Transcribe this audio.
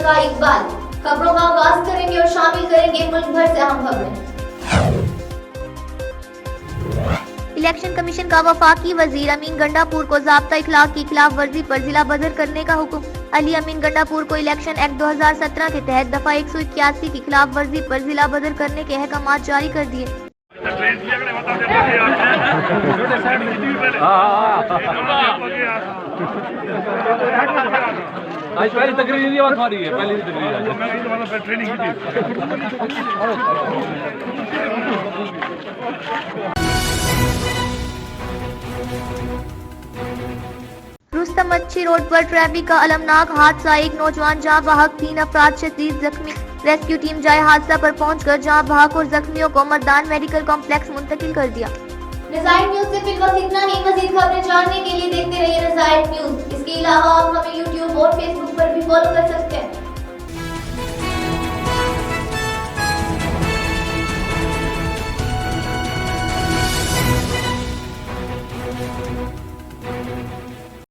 का इकबाल। खबरों का आगाज करेंगे और शामिल करेंगे मुल्क भर से अहम खबरें। इलेक्शन कमीशन का वफाकी वजीर अमीन गंडापुर को ज़ाब्ता इखलाक की खिलाफ वर्जी पर जिला बदर करने का हुक्म। अली अमीन गंडापुर को इलेक्शन एक्ट 2017 के तहत दफा 181 की खिलाफ वर्जी पर जिला बदर करने के अहकाम जारी कर दिए। आज पहली तकरीर नहीं बात हमारी है, पहली तकरीर ट्रेनिंग की रुस्तम मच्छी रोड पर ट्रैफिक का अलमनाक हादसा, एक नौजवान जाँ बहक, 3 अफराद शदीद जख्मी। रेस्क्यू टीम जाए हादसा पर पहुंचकर जाँ बहक और जख्मियों को मर्दान मेडिकल कॉम्प्लेक्स मुंतकिल कर दिया। नज़ाइर न्यूज़ से फिलहाल इतना ही। मज़ीद खबरें जानने के लिए देखते रहिए नज़ाइर न्यूज़। इसके अलावा आप हमें YouTube और Facebook पर भी फॉलो कर सकते हैं।